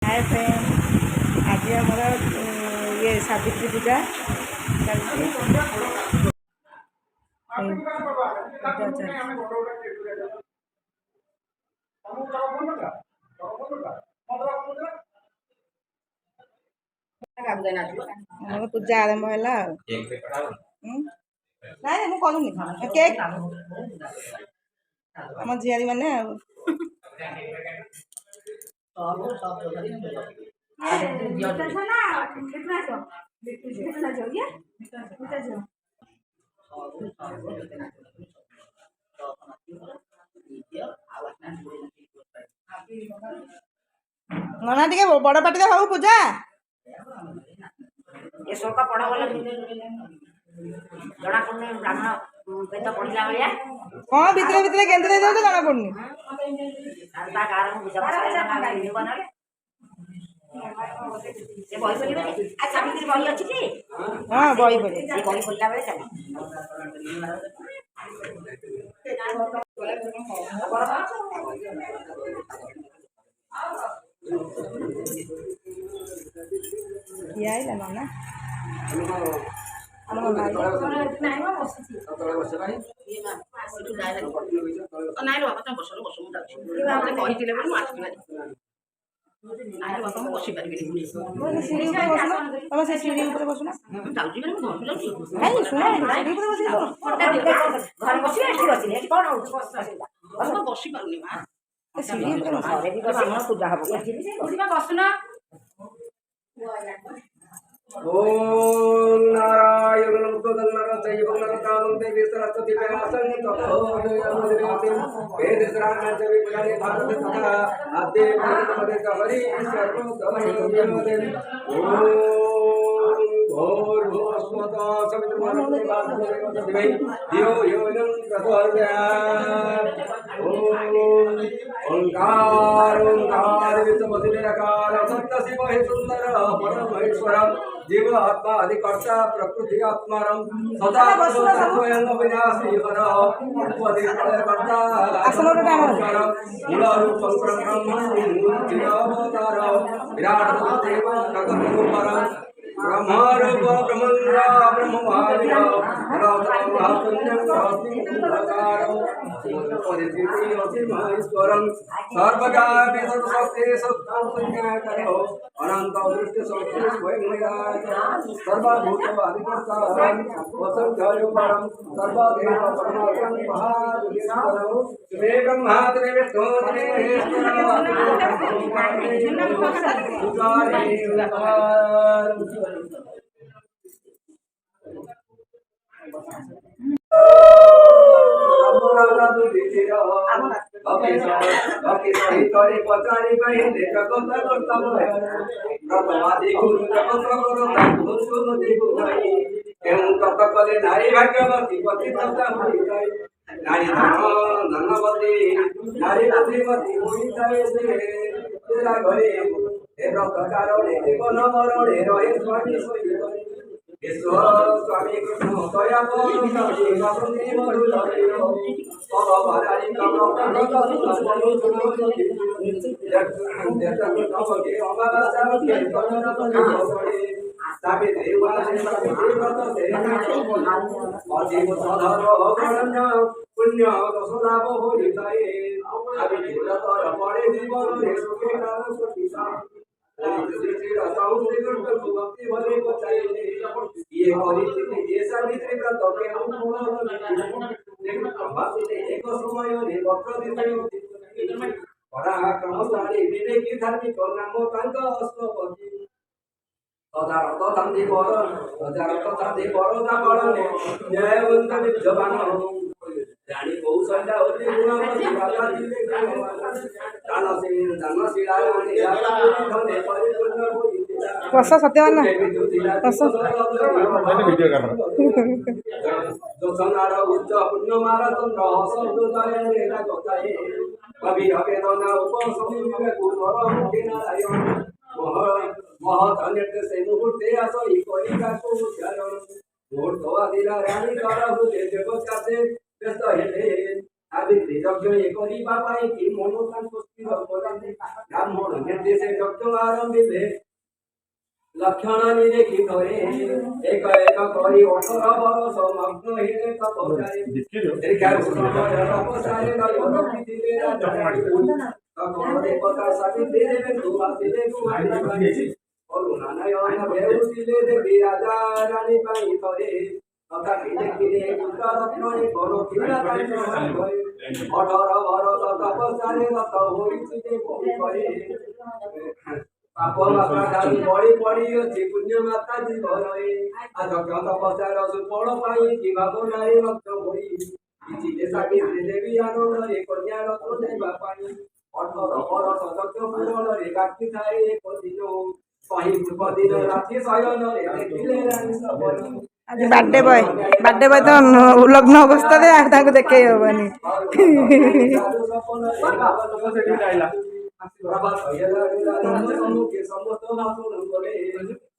Hi friend, आज हमारा ये सावित्री पूजा चलती। पूजा आरंभ है ना मुझे केक आम झियारी मैंने नना टे बड़ पार्टी हो पूजा ये श्लोक पढ़ा वाला जड़ा पड़ने ब्राह्मण पेट पड़िला भलिया कौन भितर भितर केंद्र दे जाऊ जना पड़नी ता कारण बुझा पासा हिंदू बनाले से बही पड़िबे आ सावित्री बही अछि कि हां बही पड़े से बही पड़िला बेले चले किया है ना ना नाइ मा बसछि नाइ रो बाबा बसलो बसमु दाछि बाबा कहिथिले बोली माछ किबा नाइ रो बाबा बसि परिबे सीढ़ी ऊपर बसना तब से सीढ़ी ऊपर बसना जाउछि बेले घर जाउछि नहीं सुना सीढ़ी ऊपर बसि घर बसि एठी बसि एठी कोन बस बसि पारुनी मा सीढ़ी ऊपर घरे भी ब्राह्मण पूजा हबो एठी बसना ओम नारायणं तदन्नरतैवं नरतां देवी सरस्वती व्यासं ततो जयमुदिते वेदस्राणं च विपुले भारते तथा आद्ये भगवते हरि सर्वोदमयते ओम भूर्भुवस्वतः सवितुर्वरेण्यं धियो यो न प्रचोदयात् ओम ओंकार ओंकार विश्वमधिनिरकार सत्यशिव हे सुंदर परमेश्वर जीव आत्मा अधिकर्ता प्रकृति आत्मारम सदा स्वयं विनाशी हर उपदि प्रलयकर्ता मूल रूपं ब्रह्मण्यवतार विराट देव जगत रूपरम ब्रह्मरूप ब्रह्मण्य ब्रह्मवादिय महापुण्यं महेश्वरं सर्वव्यापी सर्वशक्ति सत्तां संज्ञाकरो अनंत दृष्टि शक्ति स्वयं सर्वभूताधिकर्ता वसंतरूपं सर्वदेव परमात्मं महादेवं श्री ब्रह्मात्रे नारी भाग्यवती पति नारी धनवती नारी बुद्धिमती घरे व्रत कारणे जीवन मरणे रहे स्वामी स्वामी कृष्ण दया पुण्य दश लाभ हो पराक्रमशाली विवेकी धार्मिक नाम तदारथ शांति पर जयवंत विद्यमान रानी कौशल्या होती गुणवती राजा दिले दानशीला रानी परिपूर्ण बस सत्यवान बस जोसनार उच्च पुण्यमार चंद्र हसोदय नेला गताये कवि अवेदना उपसंयुगे गुणर मुखे नारायण महत निर्देश मुहूर्ते आसई कलिका को ध्यान मुहूर्त आदिला रानी करहु देवताते व्यस्त हेले सावित्री यज्ञ करिबा पाई कि मनोकान पुष्टि ବ୍ରାହ୍ମଣ ନିର୍ଦ୍ଦେଶ ଯଜ୍ଞ ଆରମ୍ଭିଲେ ଲକ୍ଷଣ ଦେଖି ଧରେ ଏକ ଏକ କରି 18 ବର୍ଷ ମଗ୍ନ ହେଲେ ତପସ୍ୟାରେ ଦୀର୍ଘାୟୁ ସମୟ ତପସ୍ୟାରେ ରଖିଥିଲେ କଣ ଦେବତା ସାବିତ୍ରୀ ଦେବେ ତୁ ଆସିଲେ କରୁଣା ନୟନ ବେଉଥିଲେ ଦେବୀ ରାଜା ରାଣୀ ପାଇଁ ଥରେ ତଥାପି ଦେଖିଲେ ପୁତ୍ର ରତ୍ନରେ କଣ ଥିଲା 18 ବର୍ଷ ତପସ୍ୟାରେ ରତ ହୋଇଥିଲେ ବହୁ ପରେ ପାପ ମାତ୍ରା ଦାବି ପଡ଼ି ପଡ଼ି ଅଛି ପୁଣ୍ୟ ମାତ୍ରା ଜୀବନରେ ଯଜ୍ଞ ତପସ୍ୟାର ସୁଫଳ ପାଇଁ କି ଭାବନାରେ ରକ୍ତ ହୋଇ କିଛି ସାବିତ୍ରୀ ଦେବୀ ଆନନ୍ଦରେ କନ୍ୟା ରତ୍ନ ଦେବା ପାଇଁ 18 ବର୍ଷ ଯଜ୍ଞ ପୂରଣରେ ବାକି ଥାଏ ଏକ ଦିନ କହି ପୂର୍ବ ଦିନ ରାତି ଶୟନରେ ଦେଖିଲେ ରାଣୀ ସବର ଆଜି ବାର୍ଥଡେ ବୟ ତ ଉଲଗ୍ନ ଅବସ୍ଥାରେ ତାଙ୍କୁ ଦେଖେଇ ହବନି।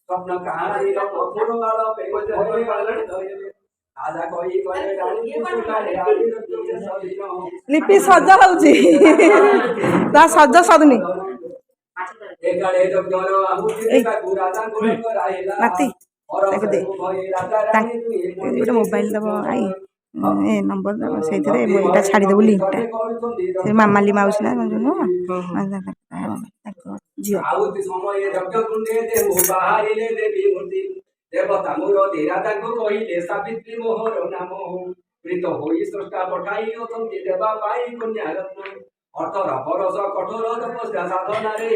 ସ୍ୱପ୍ନ କାହାଣୀର ମଧୁର ବାଳ ରାଜା କହି କହେ ଲିପି ସଜ ହଉଛି ତା ସଜ ସରୁନି ନାତି ତାକୁ ଦେ ଗୋଟେ ମୋବାଇଲ ଦବ ଆଇ ଏ ନମ୍ବର ଦବ ସେଇଥିରେ ଏଇଟା ଛାଡ଼ିଦେବୁ ଲିଙ୍କଟା ସେ ମାମାଲି ମାଉସୀ ନା ନୁହଁ ଝିଅ ବାହାରିଲେ ଦେବୀ ମୂର୍ତ୍ତି ଦେବତା ମୂରତି ରାଜାଙ୍କୁ କହିଲେ ସାବିତ୍ରୀ ମୋହର ନାମ ପ୍ରୀତ ହୋଇ ସ୍ରଷ୍ଟା ପଠାଇ ଅଛନ୍ତି ଦେବା ପାଇଁ କନ୍ୟା ରତ୍ନ 18 ବର୍ଷ କଠୋର ତପସ୍ୟା ସାଧନାରେ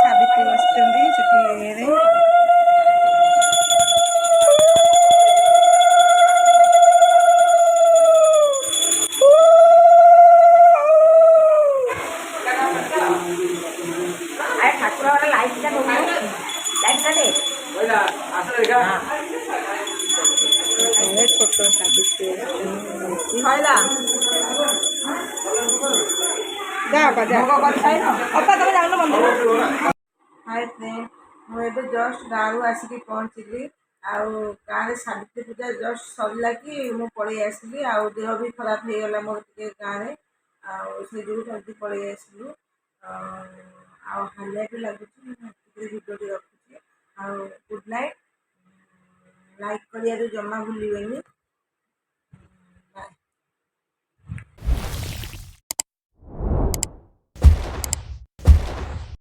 ସାବିତ୍ରୀ ବସିଛନ୍ତି ସେଠି छोट साबित्री हाय फ्रेंड मुझे जस्ट गाँव आसिक पहुँचली आउ गाँव सावित्री पूजा जस्ट सरला कि मुझे पलि आसली आउ देह भी खराब हो गला मोर टे गाँव से जो जल्दी पलि आसलु हालिया भी लगुच भिडियो रखुची गुड नाइट लाइक करिया जमा भूलिबेनी।